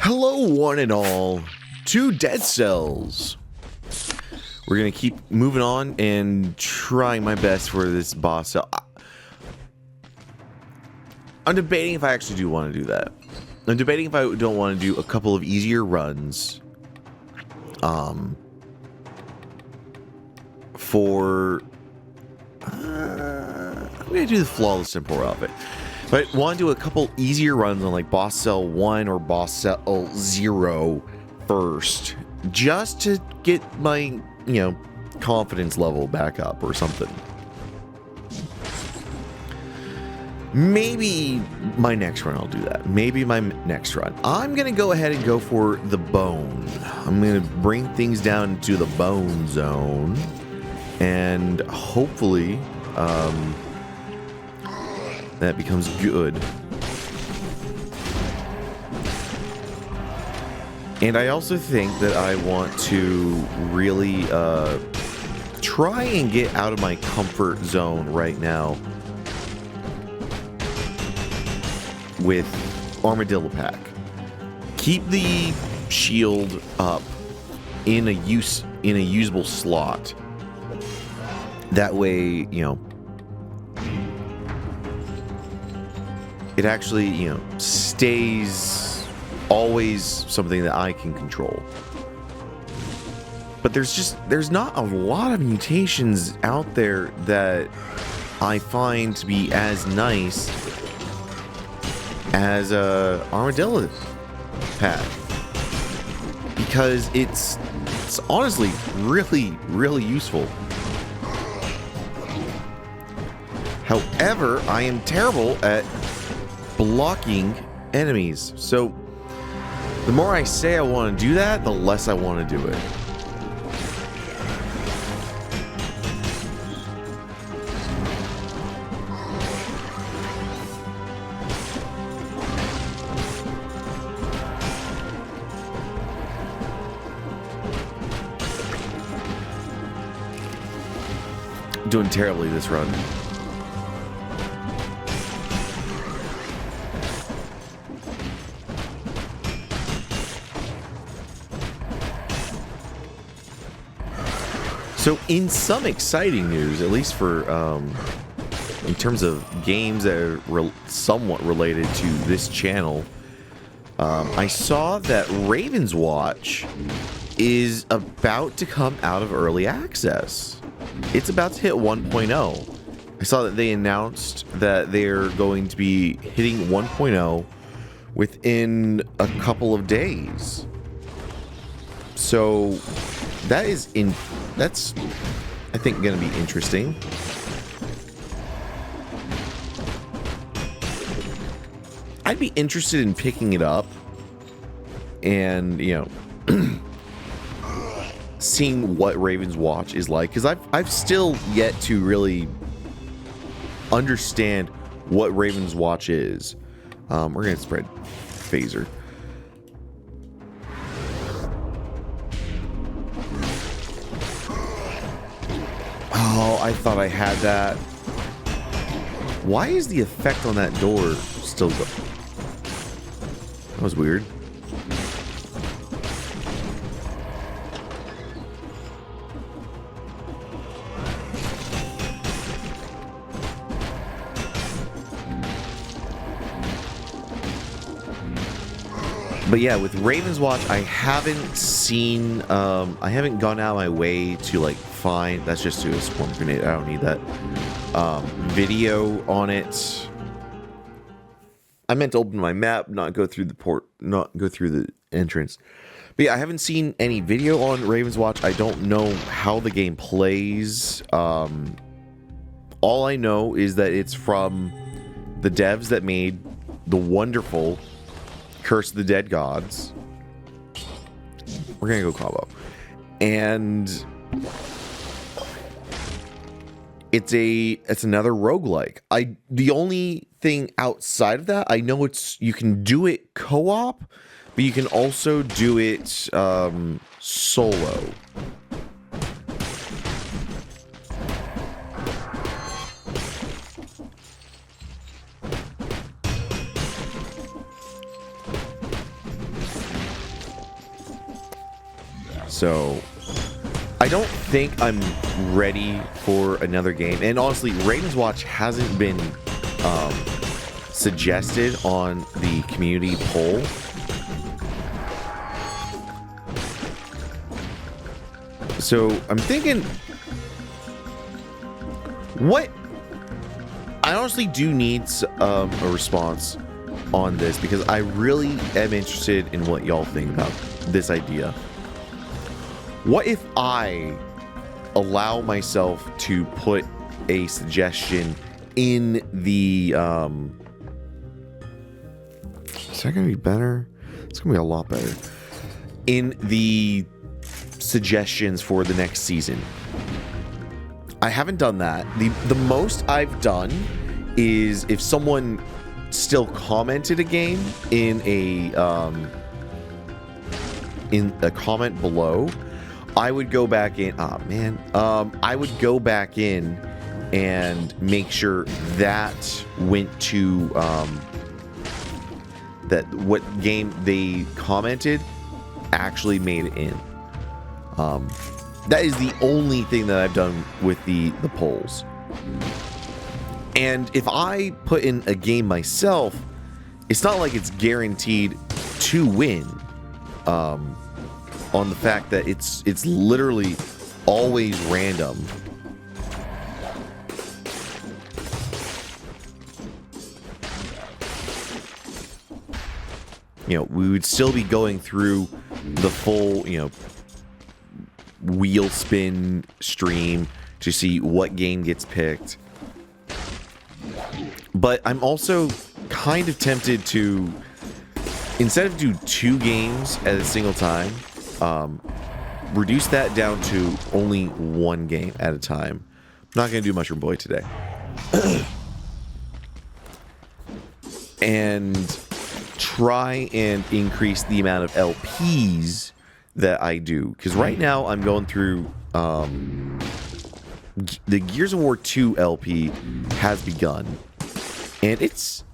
Hello, one and all, to Dead Cells. We're gonna keep moving on and trying my best for this boss. So I'm debating if I actually do want to do that. I'm debating if I don't want to do a couple of easier runs. I'm gonna do the flawless simple route of it. But I want to do a couple easier runs on like boss cell 1 or boss cell 0 first, just to get my, confidence level back up or something. Maybe my next run I'll do that. Maybe my next run. I'm going to go ahead and go for the bone. I'm going to bring things down to the bone zone. And hopefully that becomes good. And I also think that I want to really try and get out of my comfort zone right now with Armadillo Pack. Keep the shield up in a usable slot. That way, it actually, stays always something that I can control. But there's not a lot of mutations out there that I find to be as nice as a Armadillo Pack, because it's honestly really, really useful. However, I am terrible at blocking enemies. So the more I say I want to do that, the less I want to do it. Doing terribly this run. So in some exciting news, at least for in terms of games that are somewhat related to this channel, I saw that Raven's Watch is about to come out of early access. It's about to hit 1.0. I saw that they announced that they're going to be hitting 1.0 within a couple of days. So that's I think going to be interesting. I'd be interested in picking it up and, seeing what Raven's Watch is like, because I've still yet to really understand what Raven's Watch is. We're going to spread phaser. Oh, I thought I had that. Why is the effect on that door still go? That was weird. But yeah, with Raven's Watch, I haven't seen, I haven't gone out of my way to like find, that's just to a swarm grenade, I don't need that, video on it. I meant to open my map, not go through the entrance. But yeah, I haven't seen any video on Raven's Watch. I don't know how the game plays. All I know is that it's from the devs that made the wonderful Curse of the Dead Gods. We're gonna go combo. And it's another roguelike. The only thing outside of that, I know you can do it co-op, but you can also do it solo. So I don't think I'm ready for another game. And honestly, Raven's Watch hasn't been suggested on the community poll. So I'm thinking, what? I honestly do need a response on this because I really am interested in what y'all think about this idea. What if I allow myself to put a suggestion in the is that gonna be better? It's gonna be a lot better. In the suggestions for the next season. I haven't done that. The most I've done is if someone still commented a game in a comment below, I would go back in. I would go back in and make sure that went to that what game they commented actually made it in. That is the only thing that I've done with the polls. And if I put in a game myself, it's not like it's guaranteed to win. On the fact that it's literally always random. You know, we would still be going through the full, you know, wheel spin stream to see what game gets picked. But I'm also kind of tempted to, instead of do 2 games at a single time, reduce that down to only 1 game at a time. I'm not going to do Mushroom Boy today. And try and increase the amount of LPs that I do. Because right now I'm going through the Gears of War 2 LP has begun. And it's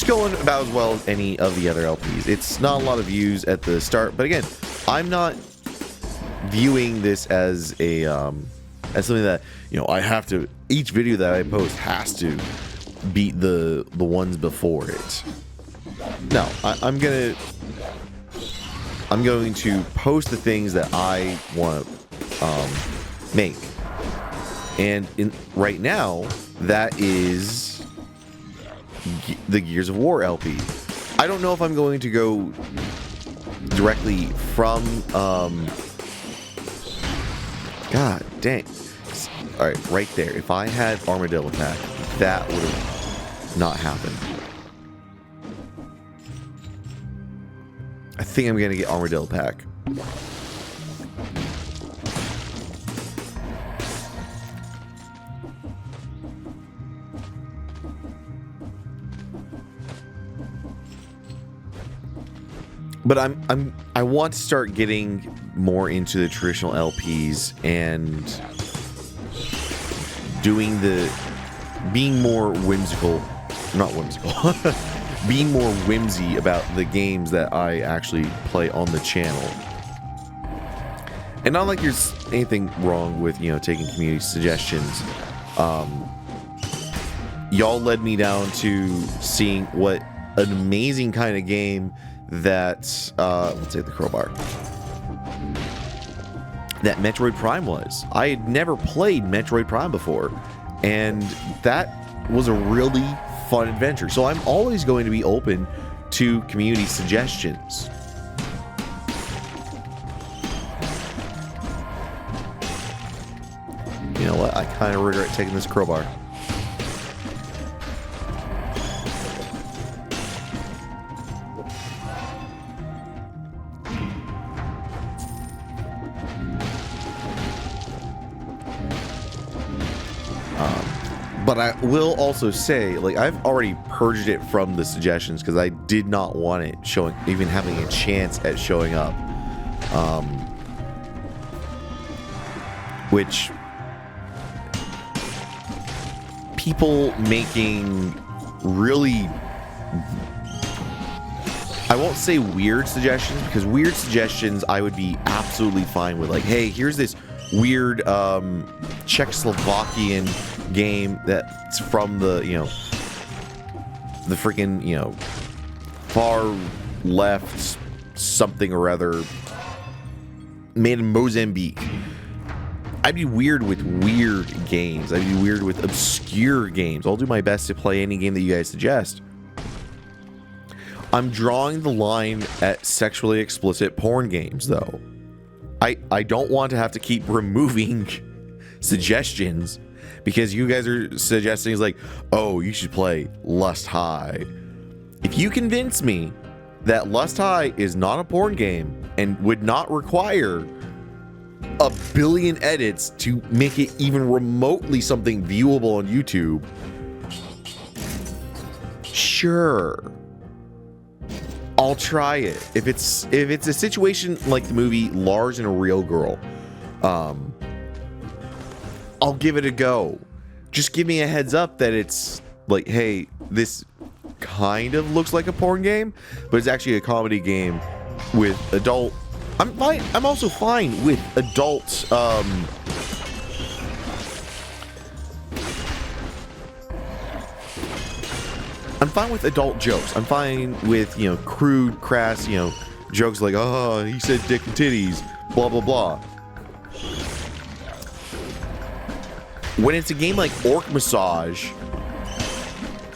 going about as well as any of the other LPs. It's not a lot of views at the start, but again, I'm not viewing this as a as something that, you know, I have to, each video that I post has to beat the ones before it. No, I'm going to post the things that I want to make. And right now, that is the Gears of War LP. I don't know if I'm going to go directly from God dang. Alright, right there. If I had Armadillo Pack, that would have not happened. I think I'm gonna get Armadillo Pack. But I want to start getting more into the traditional LPs and being more whimsical, not whimsical, being more whimsy about the games that I actually play on the channel. And not like there's anything wrong with, you know, taking community suggestions. Y'all led me down to seeing what an amazing kind of game that let's take the crowbar, that Metroid Prime was. I had never played Metroid Prime before, and that was a really fun adventure. So I'm always going to be open to community suggestions. You know what? I kind of regret taking this crowbar. But I will also say, like, I've already purged it from the suggestions because I did not want it showing, even having a chance at showing up. Which people making really I won't say weird suggestions, because weird suggestions I would be absolutely fine with. Like, hey, here's this weird Czechoslovakian game that's from the, you know, the freaking, you know, far left something or other, made in Mozambique. I'd be weird with weird games. I'd be weird with obscure games. I'll do my best to play any game that you guys suggest. I'm drawing the line at sexually explicit porn games, though. I don't want to have to keep removing suggestions because you guys are suggesting, like, oh, you should play Lust High. If you convince me that Lust High is not a porn game and would not require a billion edits to make it even remotely something viewable on YouTube, sure, I'll try it. If it's a situation like the movie Lars and a Real Girl, I'll give it a go. Just give me a heads up that it's like, hey, this kind of looks like a porn game, but it's actually a comedy game with adult. I'm fine. I'm also fine with adult. I'm fine with adult jokes. I'm fine with, you know, crude, crass, you know, jokes like, oh, he said dick and titties, blah, blah, blah. When it's a game like Orc Massage,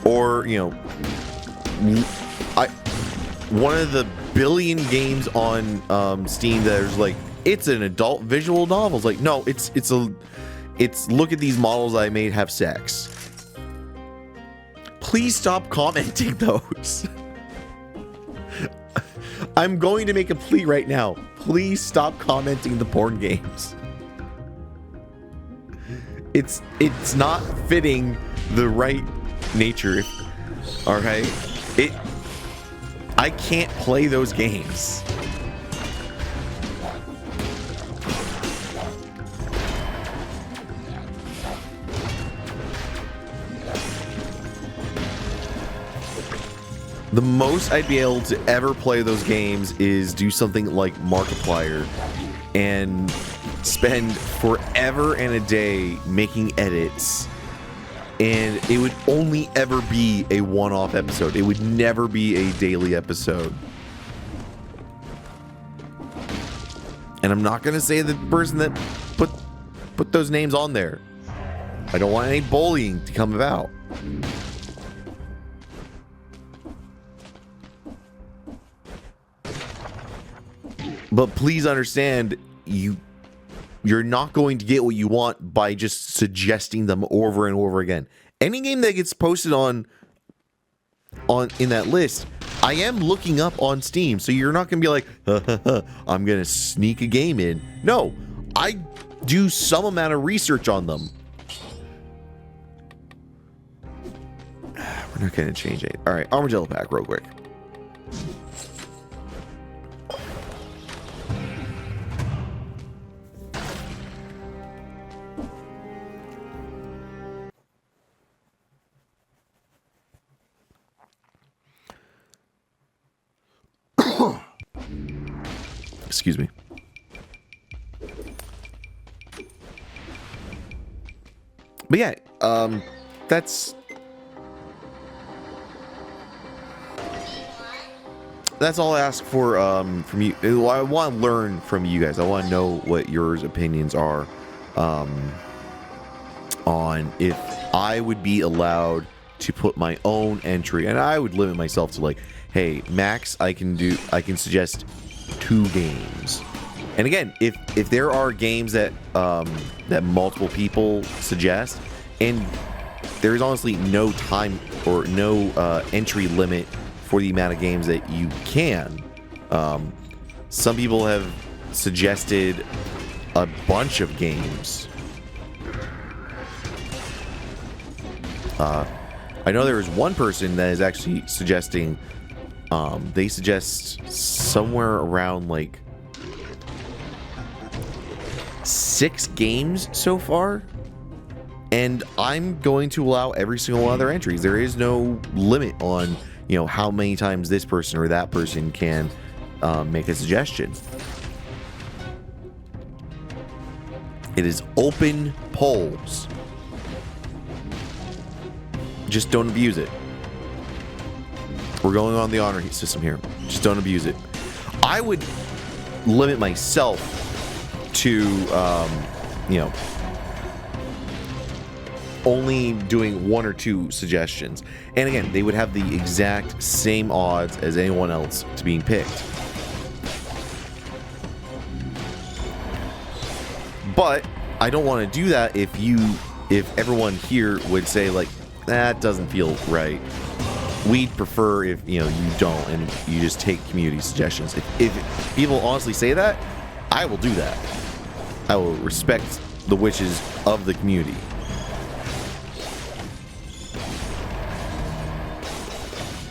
or, you know, one of the billion games on Steam that is like, it's an adult visual novel. It's like, no, it's look at these models I made have sex. Please stop commenting those. I'm going to make a plea right now. Please stop commenting the porn games. It's not fitting the right nature. All right, I can't play those games. The most I'd be able to ever play those games is do something like Markiplier and spend forever and a day making edits, and it would only ever be a one-off episode. It would never be a daily episode. And I'm not gonna say the person that put those names on there. I don't want any bullying to come about. But please understand, you're not going to get what you want by just suggesting them over and over again. Any game that gets posted on in that list, I am looking up on Steam, so you're not going to be like, I'm going to sneak a game in. No, I do some amount of research on them. We're not going to change it. All right, Armadillo Pack real quick. Excuse me. But yeah, that's all I ask for from you. I want to learn from you guys. I want to know what your opinions are on if I would be allowed to put my own entry, and I would limit myself to like, hey, max I can suggest 2 games. And again, if there are games that that multiple people suggest, and there's honestly no time or no entry limit for the amount of games that you can. Some people have suggested a bunch of games. I know there is one person that is actually suggesting, they suggest somewhere around like 6 games so far, and I'm going to allow every single one of their entries. There is no limit on you know, how many times this person or that person can make a suggestion. It is open polls. Just don't abuse it. We're going on the honor system here. Just don't abuse it. I would limit myself to, you know, only doing 1 or 2 suggestions. And again, they would have the exact same odds as anyone else to being picked. But I don't want to do that if everyone here would say, like, that doesn't feel right. We'd prefer if, you know, you don't and you just take community suggestions. If people honestly say that, I will do that. I will respect the wishes of the community.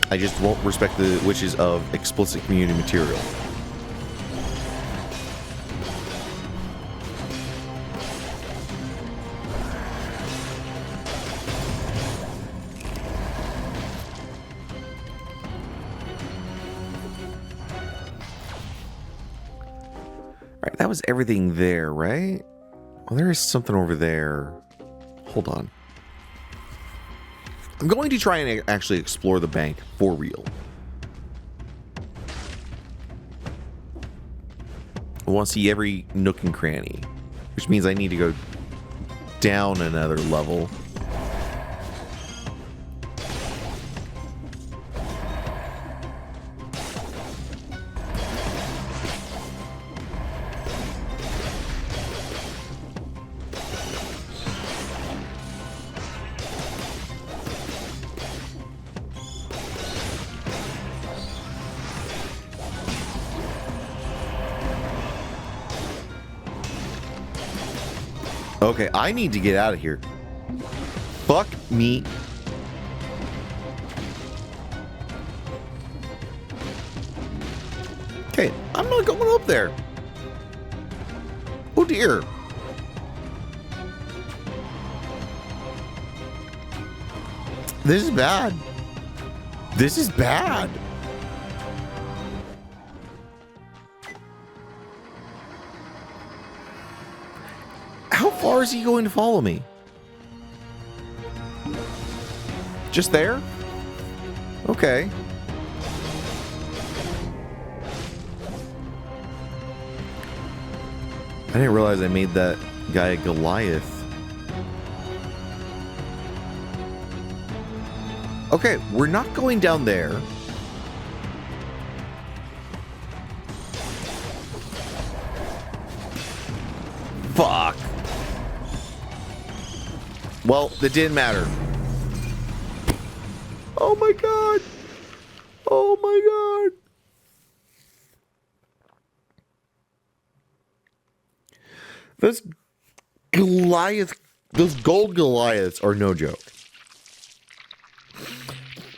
I just won't respect the wishes of explicit community material. Alright, that was everything there, right? Well, there is something over there. Hold on. I'm going to try and actually explore the bank for real. I want to see every nook and cranny, which means I need to go down another level. Okay, I need to get out of here. Fuck me. Okay, I'm not going up there. Oh dear. This is bad. This is bad. How far is he going to follow me? Just there? Okay. I didn't realize I made that guy a Goliath. Okay, we're not going down there. Fuck. Well, it didn't matter. Oh my god. Oh my god. Those gold Goliaths are no joke.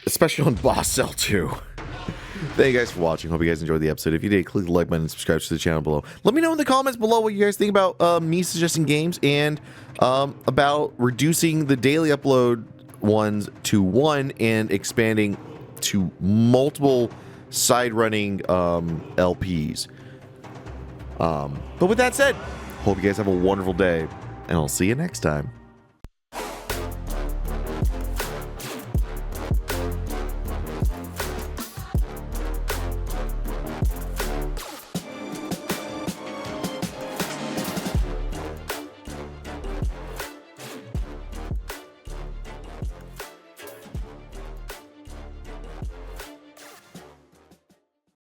Especially on Boss Cell 2. Thank you guys for watching. Hope you guys enjoyed the episode. If you did, click the like button and subscribe to the channel below. Let me know in the comments below what you guys think about me suggesting games and about reducing the daily upload ones to 1 and expanding to multiple side running LPs. But with that said, hope you guys have a wonderful day, and I'll see you next time.